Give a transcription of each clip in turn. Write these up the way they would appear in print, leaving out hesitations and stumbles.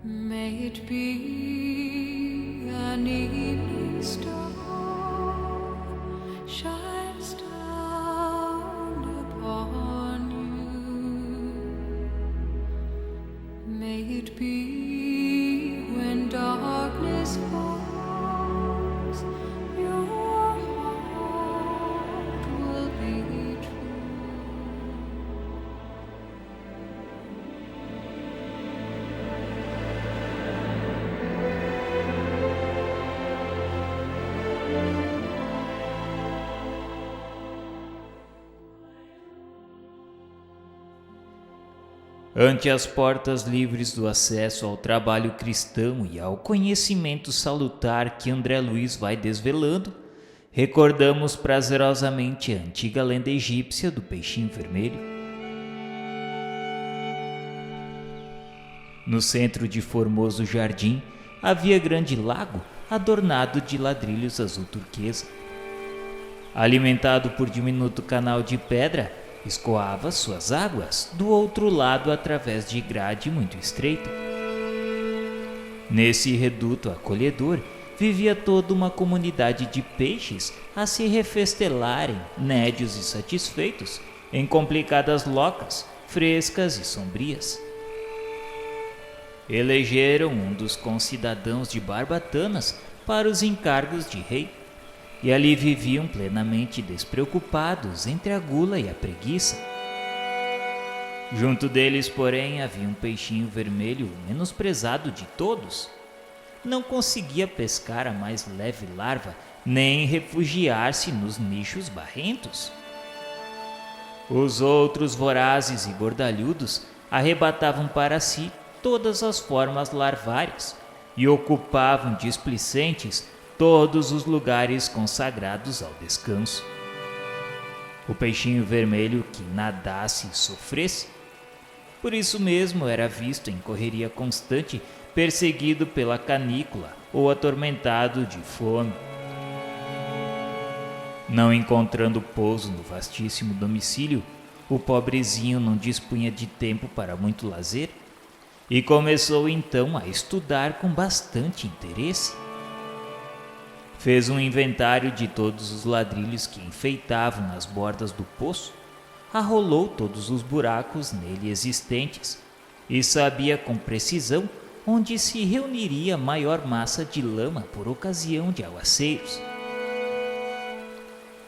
May it be an evening star shines down upon you. May it be when darkness falls, your heart will be true. Ante as portas livres do acesso ao trabalho cristão e ao conhecimento salutar que André Luiz vai desvelando, recordamos prazerosamente a antiga lenda egípcia do peixinho vermelho. No centro de formoso jardim havia grande lago adornado de ladrilhos azul turquesa. Alimentado por diminuto canal de pedra, escoava suas águas do outro lado através de grade muito estreita. Nesse reduto acolhedor vivia toda uma comunidade de peixes a se refestelarem, nédios e satisfeitos, em complicadas locas, frescas e sombrias. Elegeram um dos concidadãos de Barbatanas para os encargos de rei, e ali viviam plenamente despreocupados entre a gula e a preguiça. Junto deles, porém, havia um peixinho vermelho menosprezado de todos. Não conseguia pescar a mais leve larva, nem refugiar-se nos nichos barrentos. Os outros, vorazes e gordalhudos, arrebatavam para si todas as formas larvárias e ocupavam displicentes todos os lugares consagrados ao descanso. O peixinho vermelho que nadasse e sofresse, por isso mesmo era visto em correria constante, perseguido pela canícula ou atormentado de fome. Não encontrando pouso no vastíssimo domicílio, o pobrezinho não dispunha de tempo para muito lazer e começou então a estudar com bastante interesse. Fez um inventário de todos os ladrilhos que enfeitavam as bordas do poço, arrolou todos os buracos nele existentes e sabia com precisão onde se reuniria maior massa de lama por ocasião de aguaceiros.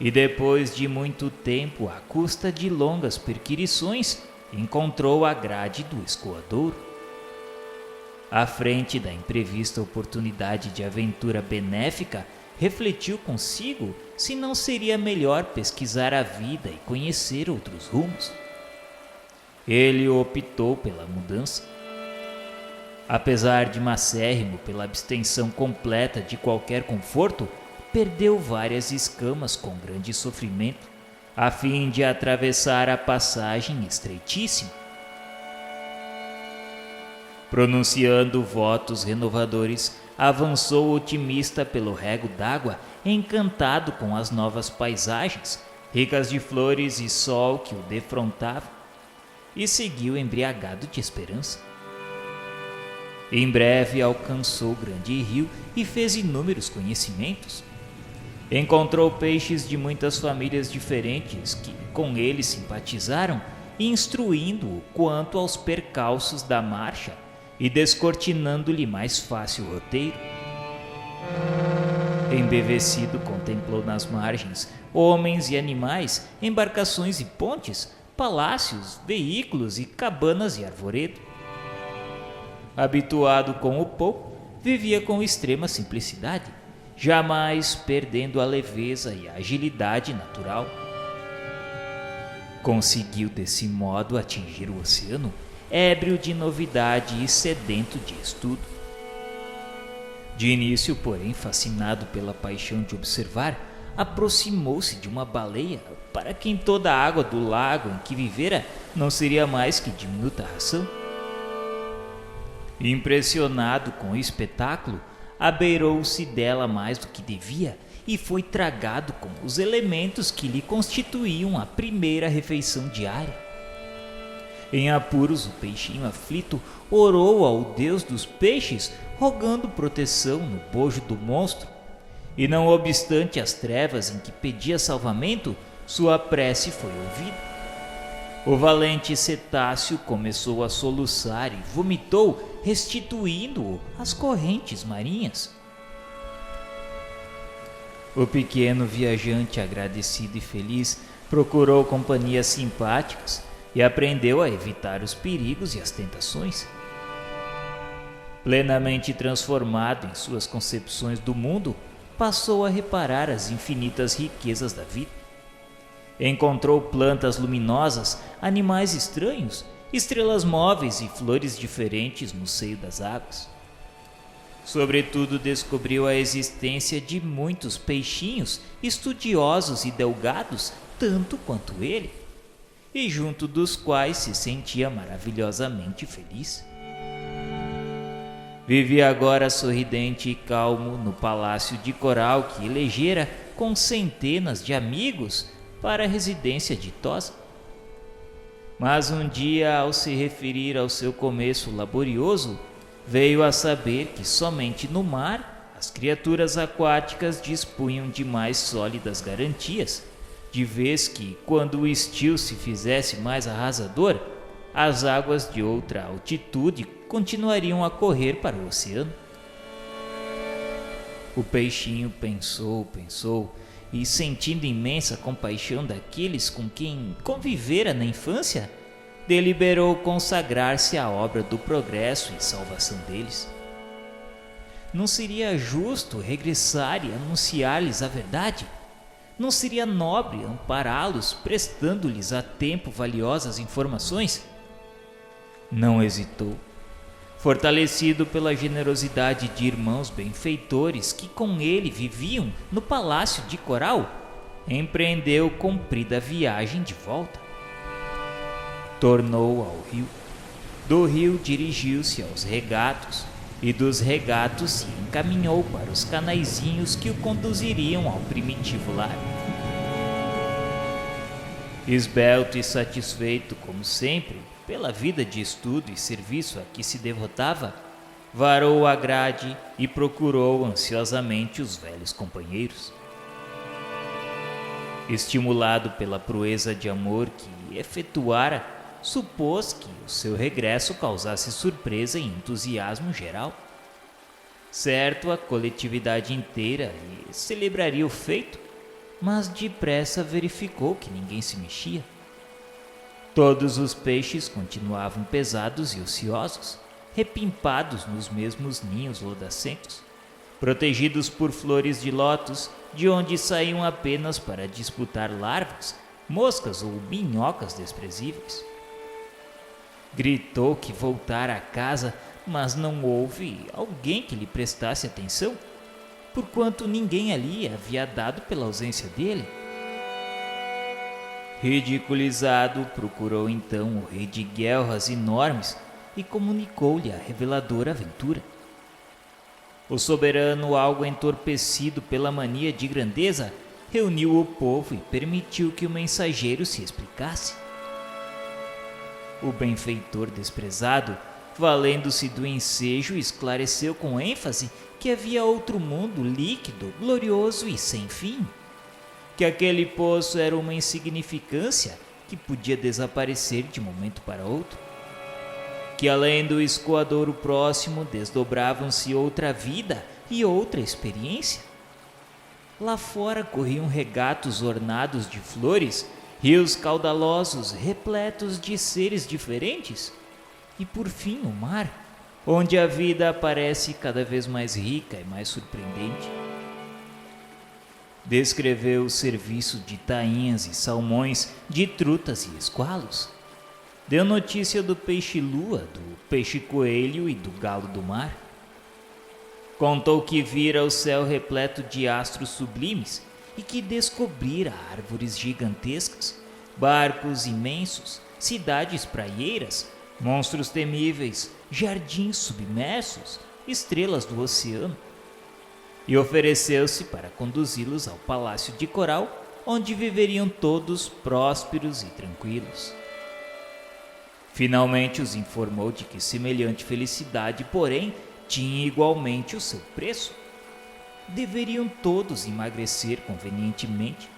E depois de muito tempo, à custa de longas perquirições, encontrou a grade do escoadouro. À frente da imprevista oportunidade de aventura benéfica, refletiu consigo se não seria melhor pesquisar a vida e conhecer outros rumos. Ele optou pela mudança. Apesar de macérrimo pela abstenção completa de qualquer conforto, perdeu várias escamas com grande sofrimento, a fim de atravessar a passagem estreitíssima. Pronunciando votos renovadores, avançou otimista pelo rego d'água, encantado com as novas paisagens, ricas de flores e sol que o defrontavam, e seguiu embriagado de esperança. Em breve alcançou o grande rio e fez inúmeros conhecimentos. Encontrou peixes de muitas famílias diferentes que com ele simpatizaram, instruindo-o quanto aos percalços da marcha e descortinando-lhe mais fácil o roteiro. Embevecido, contemplou nas margens homens e animais, embarcações e pontes, palácios, veículos e cabanas e arvoredo. Habituado com o pouco, vivia com extrema simplicidade, jamais perdendo a leveza e a agilidade natural. Conseguiu desse modo atingir o oceano, ébrio de novidade e sedento de estudo. De início, porém, fascinado pela paixão de observar, aproximou-se de uma baleia, para quem toda a água do lago em que vivera não seria mais que diminuta ração. Impressionado com o espetáculo, abeirou-se dela mais do que devia e foi tragado com os elementos que lhe constituíam a primeira refeição diária. Em apuros, o peixinho aflito orou ao deus dos peixes, rogando proteção no bojo do monstro. E não obstante as trevas em que pedia salvamento, sua prece foi ouvida. O valente cetáceo começou a soluçar e vomitou, restituindo-o às correntes marinhas. O pequeno viajante, agradecido e feliz, procurou companhias simpáticas e aprendeu a evitar os perigos e as tentações. Plenamente transformado em suas concepções do mundo, passou a reparar as infinitas riquezas da vida. Encontrou plantas luminosas, animais estranhos, estrelas móveis e flores diferentes no seio das águas. Sobretudo, descobriu a existência de muitos peixinhos estudiosos e delgados, tanto quanto ele, e junto dos quais se sentia maravilhosamente feliz. Vivia agora sorridente e calmo no palácio de coral que elegera com centenas de amigos para a residência ditosa. Mas um dia, ao se referir ao seu começo laborioso, veio a saber que somente no mar as criaturas aquáticas dispunham de mais sólidas garantias, de vez que, quando o estio se fizesse mais arrasador, as águas de outra altitude continuariam a correr para o oceano. O peixinho pensou, e, sentindo imensa compaixão daqueles com quem convivera na infância, deliberou consagrar-se à obra do progresso e salvação deles. Não seria justo regressar e anunciar-lhes a verdade? Não seria nobre ampará-los, prestando-lhes a tempo valiosas informações? Não hesitou. Fortalecido pela generosidade de irmãos benfeitores que com ele viviam no palácio de coral, empreendeu comprida viagem de volta. Tornou ao rio. Do rio dirigiu-se aos regatos, e dos regatos se encaminhou para os canaizinhos que o conduziriam ao primitivo lar. Esbelto e satisfeito, como sempre, pela vida de estudo e serviço a que se devotava, varou a grade e procurou ansiosamente os velhos companheiros. Estimulado pela proeza de amor que efetuara, supôs que o seu regresso causasse surpresa e entusiasmo geral. Certo, a coletividade inteira lhe celebraria o feito, mas depressa verificou que ninguém se mexia. Todos os peixes continuavam pesados e ociosos, repimpados nos mesmos ninhos lodacentos, protegidos por flores de lótus, de onde saíam apenas para disputar larvas, moscas ou minhocas desprezíveis. Gritou que voltara a casa, mas não houve alguém que lhe prestasse atenção, porquanto ninguém ali havia dado pela ausência dele. Ridiculizado, procurou então o rei de guelras enormes e comunicou-lhe a reveladora aventura. O soberano, algo entorpecido pela mania de grandeza, reuniu o povo e permitiu que o mensageiro se explicasse. O benfeitor desprezado, valendo-se do ensejo, esclareceu com ênfase que havia outro mundo líquido, glorioso e sem fim, que aquele poço era uma insignificância que podia desaparecer de momento para outro, que além do escoadouro próximo desdobravam-se outra vida e outra experiência. Lá fora corriam regatos ornados de flores, rios caudalosos repletos de seres diferentes, e por fim o mar, onde a vida aparece cada vez mais rica e mais surpreendente. Descreveu o serviço de tainhas e salmões, de trutas e esqualos. Deu notícia do peixe-lua, do peixe-coelho e do galo do mar. Contou que vira o céu repleto de astros sublimes e que descobrira árvores gigantescas, barcos imensos, cidades praieiras, monstros temíveis, jardins submersos, estrelas do oceano. E ofereceu-se para conduzi-los ao palácio de coral, onde viveriam todos prósperos e tranquilos. Finalmente os informou de que semelhante felicidade, porém, tinha igualmente o seu preço. Deveriam todos emagrecer convenientemente,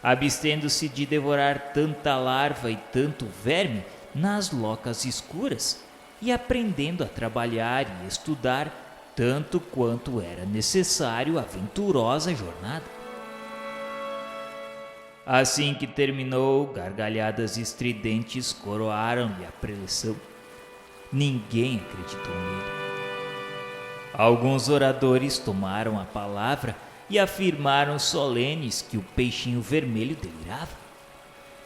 abstendo-se de devorar tanta larva e tanto verme nas locas escuras, e aprendendo a trabalhar e estudar tanto quanto era necessário a aventurosa jornada. Assim que terminou, gargalhadas estridentes coroaram-lhe a preleção. Ninguém acreditou nele. Alguns oradores tomaram a palavra e afirmaram solenes que o peixinho vermelho delirava,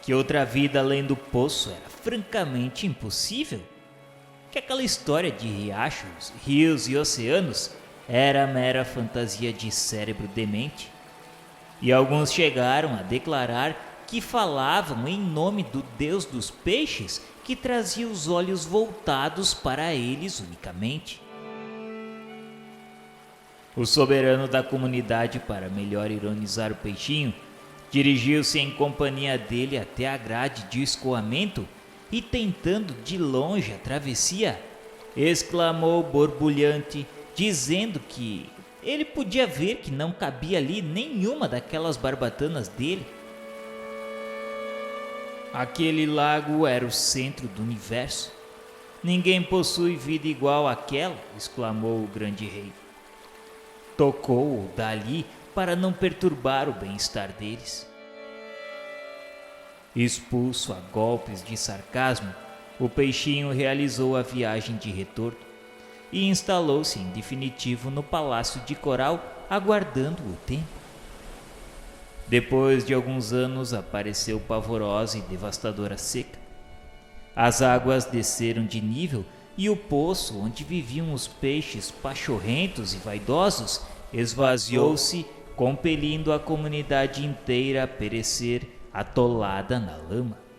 que outra vida além do poço era francamente impossível, que aquela história de riachos, rios e oceanos era mera fantasia de cérebro demente. E alguns chegaram a declarar que falavam em nome do Deus dos peixes, que trazia os olhos voltados para eles unicamente. O soberano da comunidade, para melhor ironizar o peixinho, dirigiu-se em companhia dele até a grade de escoamento e, tentando de longe a travessia, exclamou borbulhante, dizendo que ele podia ver que não cabia ali nenhuma daquelas barbatanas dele. Aquele lago era o centro do universo. Ninguém possui vida igual àquela, exclamou o grande rei. Tocou-o dali para não perturbar o bem-estar deles. Expulso a golpes de sarcasmo, o peixinho realizou a viagem de retorno e instalou-se em definitivo no palácio de coral, aguardando o tempo. Depois de alguns anos apareceu pavorosa e devastadora seca. As águas desceram de nível e o poço onde viviam os peixes pachorrentos e vaidosos esvaziou-se, compelindo a comunidade inteira a perecer atolada na lama.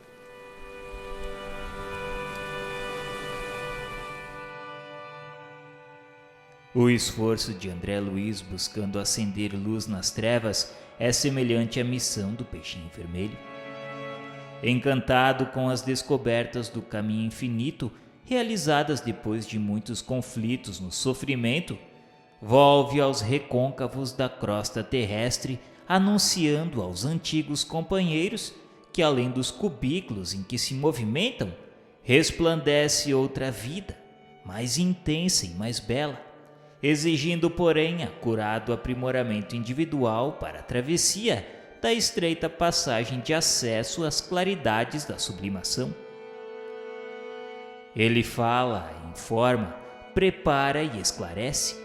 O esforço de André Luiz buscando acender luz nas trevas é semelhante à missão do peixinho vermelho. Encantado com as descobertas do caminho infinito, realizadas depois de muitos conflitos no sofrimento, volve aos recôncavos da crosta terrestre, anunciando aos antigos companheiros que, além dos cubículos em que se movimentam, resplandece outra vida, mais intensa e mais bela, exigindo, porém, acurado aprimoramento individual para a travessia da estreita passagem de acesso às claridades da sublimação. Ele fala, informa, prepara e esclarece.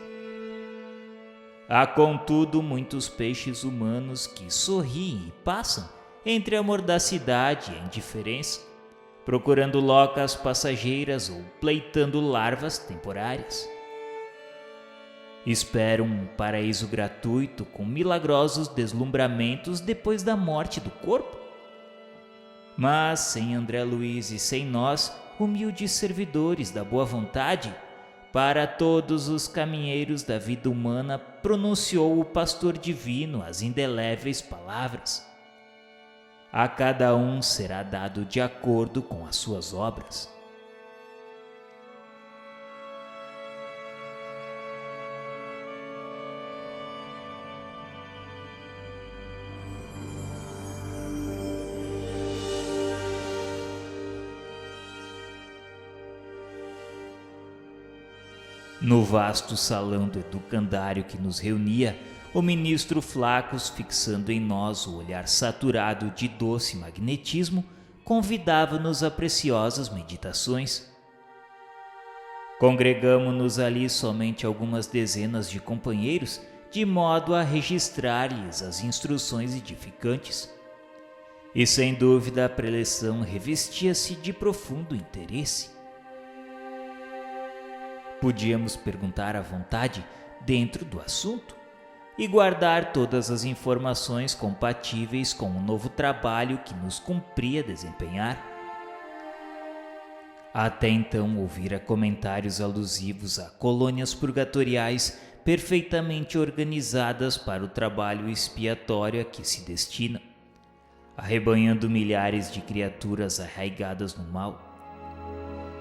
Há, contudo, muitos peixes humanos que sorriem e passam entre a mordacidade e a indiferença, procurando locas passageiras ou pleitando larvas temporárias. Esperam um paraíso gratuito com milagrosos deslumbramentos depois da morte do corpo. Mas, sem André Luiz e sem nós, humildes servidores da boa vontade, para todos os caminheiros da vida humana pronunciou o pastor divino as indeléveis palavras: a cada um será dado de acordo com as suas obras. No vasto salão do educandário que nos reunia, o ministro Flacos, fixando em nós o olhar saturado de doce magnetismo, convidava-nos a preciosas meditações. Congregamo-nos ali somente algumas dezenas de companheiros, de modo a registrar-lhes as instruções edificantes. E sem dúvida a preleção revestia-se de profundo interesse. Podíamos perguntar à vontade dentro do assunto e guardar todas as informações compatíveis com o novo trabalho que nos cumpria desempenhar. Até então ouvira comentários alusivos a colônias purgatoriais perfeitamente organizadas para o trabalho expiatório a que se destinam, arrebanhando milhares de criaturas arraigadas no mal.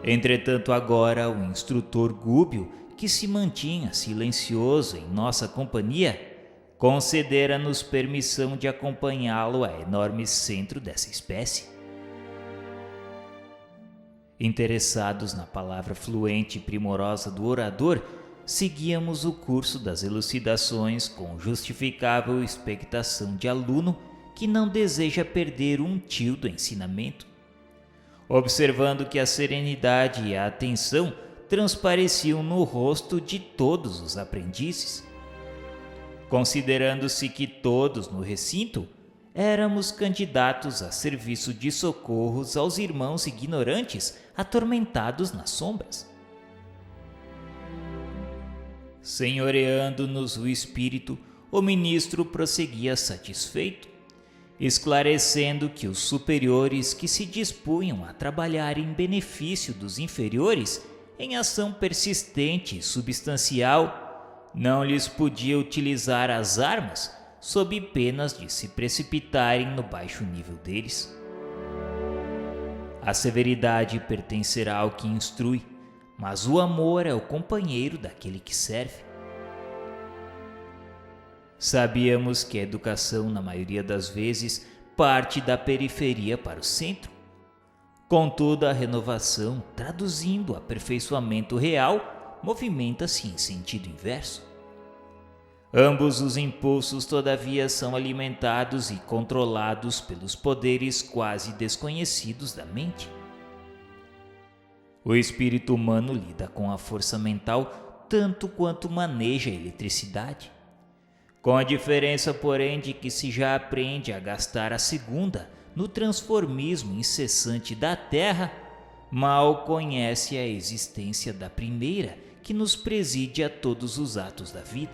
Entretanto, agora o instrutor Gúbio, que se mantinha silencioso em nossa companhia, concedera-nos permissão de acompanhá-lo ao enorme centro dessa espécie. Interessados na palavra fluente e primorosa do orador, seguíamos o curso das elucidações com justificável expectação de aluno que não deseja perder um tio do ensinamento, observando que a serenidade e a atenção transpareciam no rosto de todos os aprendizes, considerando-se que todos no recinto éramos candidatos a serviço de socorros aos irmãos ignorantes atormentados nas sombras. Senhoreando-nos o espírito, o ministro prosseguia satisfeito, esclarecendo que os superiores que se dispunham a trabalhar em benefício dos inferiores em ação persistente e substancial, não lhes podia utilizar as armas sob penas de se precipitarem no baixo nível deles. A severidade pertencerá ao que instrui, mas o amor é o companheiro daquele que serve. Sabíamos que a educação, na maioria das vezes, parte da periferia para o centro. Contudo, a renovação, traduzindo o aperfeiçoamento real, movimenta-se em sentido inverso. Ambos os impulsos, todavia, são alimentados e controlados pelos poderes quase desconhecidos da mente. O espírito humano lida com a força mental tanto quanto maneja a eletricidade, com a diferença, porém, de que se já aprende a gastar a segunda no transformismo incessante da Terra, mal conhece a existência da primeira que nos preside a todos os atos da vida.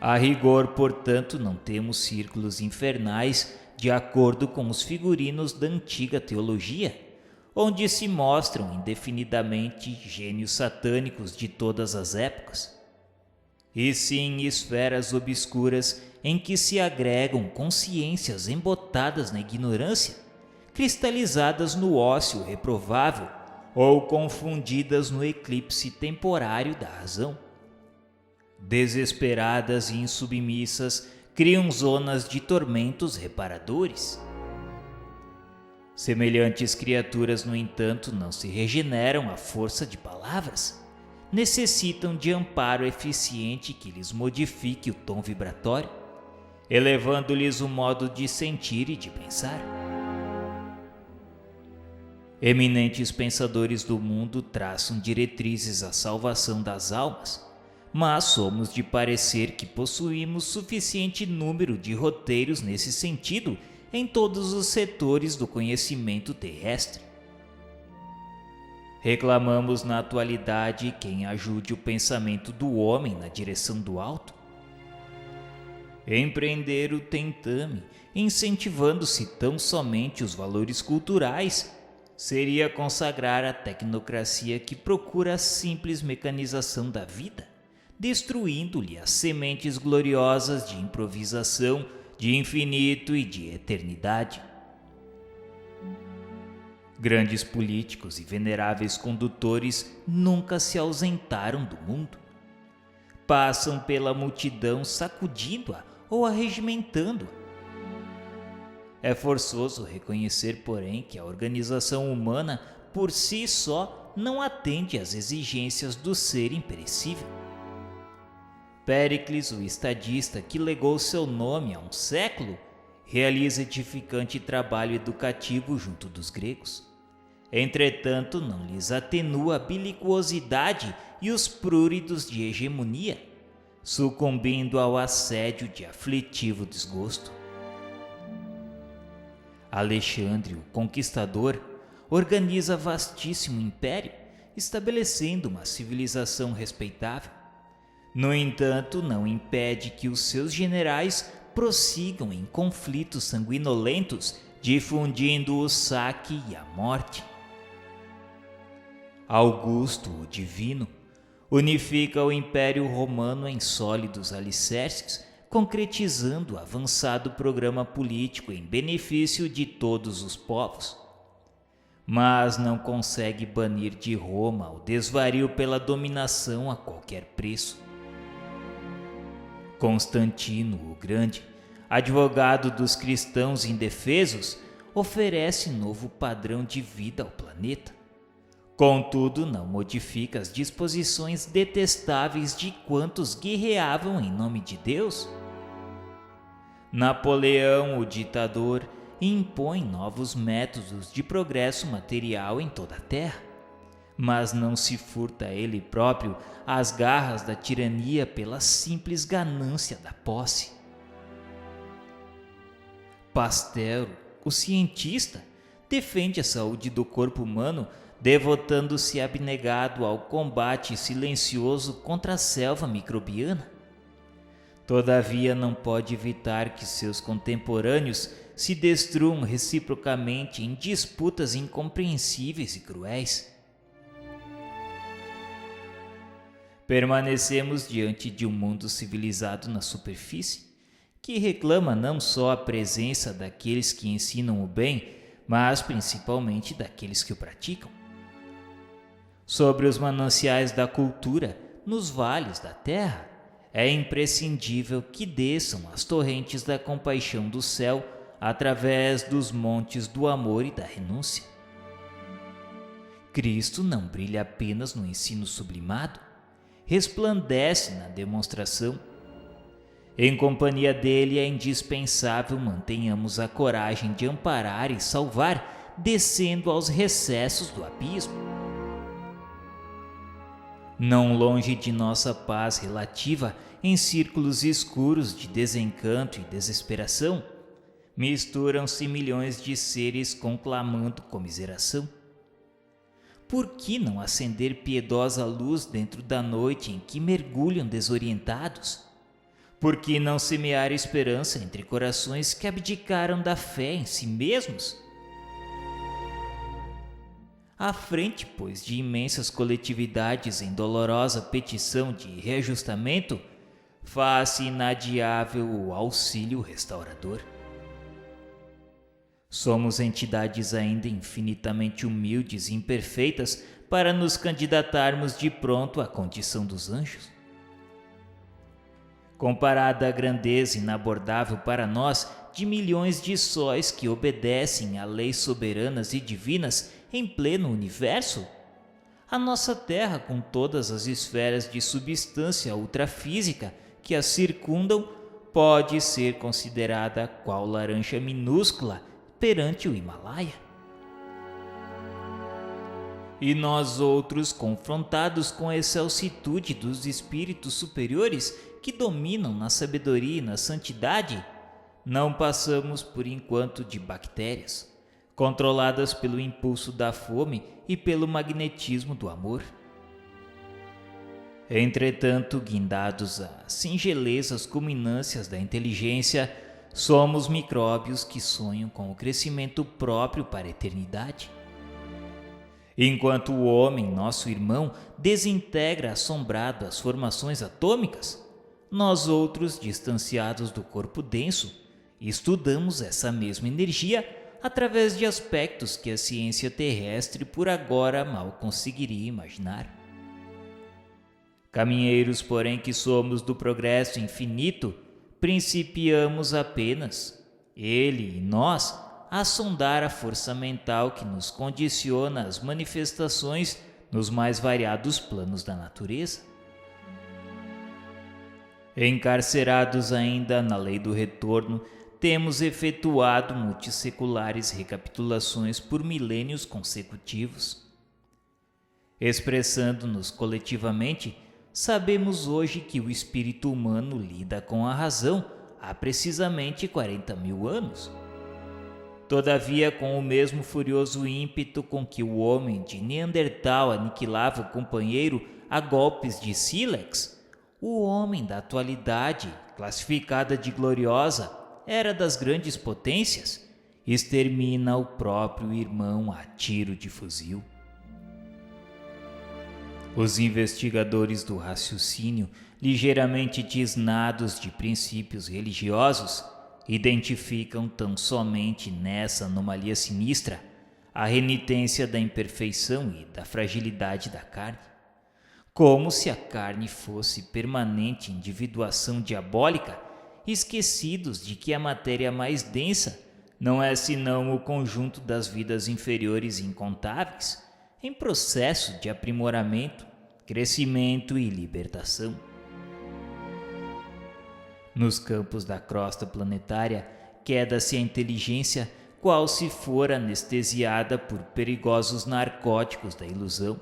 A rigor, portanto, não temos círculos infernais de acordo com os figurinos da antiga teologia, onde se mostram indefinidamente gênios satânicos de todas as épocas, e sim esferas obscuras em que se agregam consciências embotadas na ignorância, cristalizadas no ócio reprovável ou confundidas no eclipse temporário da razão. Desesperadas e insubmissas, criam zonas de tormentos reparadores. Semelhantes criaturas, no entanto, não se regeneram à força de palavras. Necessitam de amparo eficiente que lhes modifique o tom vibratório, elevando-lhes o modo de sentir e de pensar. Eminentes pensadores do mundo traçam diretrizes à salvação das almas, mas somos de parecer que possuímos suficiente número de roteiros nesse sentido em todos os setores do conhecimento terrestre. Reclamamos na atualidade quem ajude o pensamento do homem na direção do alto. Empreender o tentame, incentivando-se tão somente os valores culturais, seria consagrar a tecnocracia que procura a simples mecanização da vida, destruindo-lhe as sementes gloriosas de improvisação, de infinito e de eternidade. Grandes políticos e veneráveis condutores nunca se ausentaram do mundo. Passam pela multidão sacudindo-a ou arregimentando-a. É forçoso reconhecer, porém, que a organização humana por si só não atende às exigências do ser imperecível. Péricles, o estadista que legou seu nome a um século, realiza edificante trabalho educativo junto dos gregos. Entretanto, não lhes atenua a bilicuosidade e os pruridos de hegemonia, sucumbindo ao assédio de aflitivo desgosto. Alexandre, o conquistador, organiza vastíssimo império, estabelecendo uma civilização respeitável. No entanto, não impede que os seus generais prossigam em conflitos sanguinolentos, difundindo o saque e a morte. Augusto, o divino, unifica o Império Romano em sólidos alicerces, concretizando o avançado programa político em benefício de todos os povos. mas não consegue banir de Roma o desvario pela dominação a qualquer preço. Constantino o Grande, advogado dos cristãos indefesos, oferece novo padrão de vida ao planeta. Contudo, não modifica as disposições detestáveis de quantos guerreavam em nome de Deus. Napoleão, o ditador, impõe novos métodos de progresso material em toda a Terra, mas não se furta ele próprio às garras da tirania pela simples ganância da posse. Pasteur, o cientista, defende a saúde do corpo humano, devotando-se abnegado ao combate silencioso contra a selva microbiana. Todavia, não pode evitar que seus contemporâneos se destruam reciprocamente em disputas incompreensíveis e cruéis. Permanecemos diante de um mundo civilizado na superfície, que reclama não só a presença daqueles que ensinam o bem, mas principalmente daqueles que o praticam. Sobre os mananciais da cultura, nos vales da terra, é imprescindível que desçam as torrentes da compaixão do céu através dos montes do amor e da renúncia. Cristo não brilha apenas no ensino sublimado, resplandece na demonstração. Em companhia dele é indispensável mantenhamos a coragem de amparar e salvar, descendo aos recessos do abismo. Não longe de nossa paz relativa, em círculos escuros de desencanto e desesperação, misturam-se milhões de seres conclamando comiseração. Por que não acender piedosa luz dentro da noite em que mergulham desorientados? Por que não semear esperança entre corações que abdicaram da fé em si mesmos? À frente, pois, de imensas coletividades em dolorosa petição de reajustamento, faz-se inadiável o auxílio restaurador. Somos entidades ainda infinitamente humildes e imperfeitas para nos candidatarmos de pronto à condição dos anjos. Comparada à grandeza inabordável para nós de milhões de sóis que obedecem a leis soberanas e divinas em pleno universo, a nossa Terra, com todas as esferas de substância ultrafísica que a circundam, pode ser considerada qual laranja minúscula perante o Himalaia. E nós outros, confrontados com a excelsitude dos espíritos superiores que dominam na sabedoria e na santidade, não passamos por enquanto de bactérias, controladas pelo impulso da fome e pelo magnetismo do amor. Entretanto, guindados às singelezas culminâncias da inteligência, somos micróbios que sonham com o crescimento próprio para a eternidade. Enquanto o homem, nosso irmão, desintegra assombrado as formações atômicas, nós outros, distanciados do corpo denso, estudamos essa mesma energia através de aspectos que a ciência terrestre por agora mal conseguiria imaginar. Caminheiros, porém, que somos do progresso infinito, principiamos apenas, ele e nós, a sondar a força mental que nos condiciona às manifestações nos mais variados planos da natureza. Encarcerados ainda na lei do retorno, temos efetuado multisseculares recapitulações por milênios consecutivos. Expressando-nos coletivamente, sabemos hoje que o espírito humano lida com a razão há precisamente 40.000 anos. Todavia, com o mesmo furioso ímpeto com que o homem de Neandertal aniquilava o companheiro a golpes de sílex, o homem da atualidade, classificada de gloriosa, era das grandes potências, extermina o próprio irmão a tiro de fuzil. Os investigadores do raciocínio, ligeiramente tisnados de princípios religiosos, identificam tão somente nessa anomalia sinistra a renitência da imperfeição e da fragilidade da carne, como se a carne fosse permanente individuação diabólica, esquecidos de que a matéria mais densa não é senão o conjunto das vidas inferiores incontáveis, em processo de aprimoramento, crescimento e libertação. Nos campos da crosta planetária, queda-se a inteligência qual se for anestesiada por perigosos narcóticos da ilusão.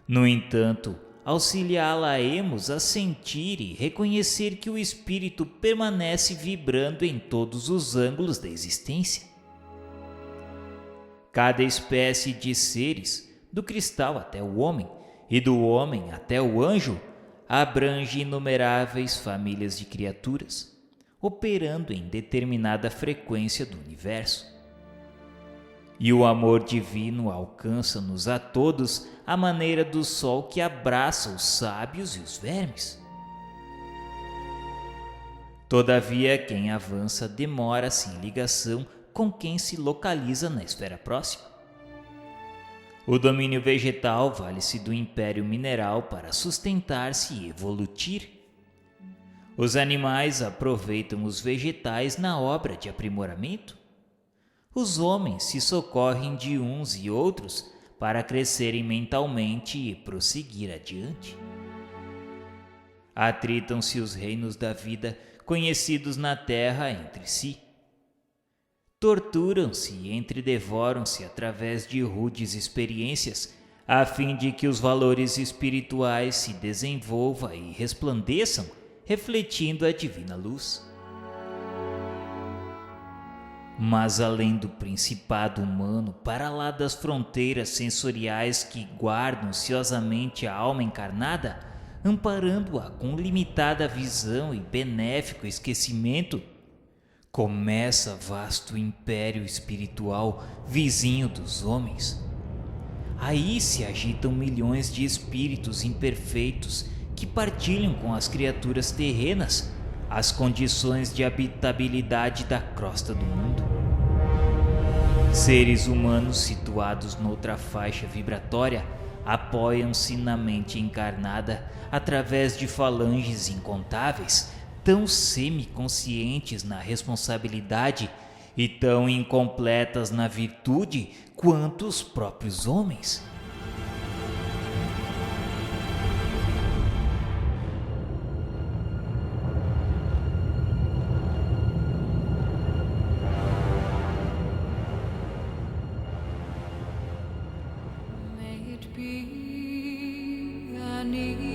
No entanto, auxiliá-la-emos a sentir e reconhecer que o espírito permanece vibrando em todos os ângulos da existência. Cada espécie de seres, do cristal até o homem, e do homem até o anjo, abrange inumeráveis famílias de criaturas, operando em determinada frequência do universo. E o amor divino alcança-nos a todos à maneira do sol que abraça os sábios e os vermes. Todavia, quem avança demora-se em ligação com quem se localiza na esfera próxima. O domínio vegetal vale-se do império mineral para sustentar-se e evoluir. Os animais aproveitam os vegetais na obra de aprimoramento. Os homens se socorrem de uns e outros para crescerem mentalmente e prosseguir adiante. Atritam-se os reinos da vida conhecidos na terra entre si. Torturam-se e entredevoram-se através de rudes experiências, a fim de que os valores espirituais se desenvolvam e resplandeçam, refletindo a divina luz. Mas além do principado humano, para lá das fronteiras sensoriais que guardam ansiosamente a alma encarnada, amparando-a com limitada visão e benéfico esquecimento, começa vasto império espiritual vizinho dos homens. Aí se agitam milhões de espíritos imperfeitos que partilham com as criaturas terrenas as condições de habitabilidade da crosta do mundo. Seres humanos situados noutra faixa vibratória apoiam-se na mente encarnada através de falanges incontáveis, tão semiconscientes na responsabilidade e tão incompletas na virtude quanto os próprios homens. May it be an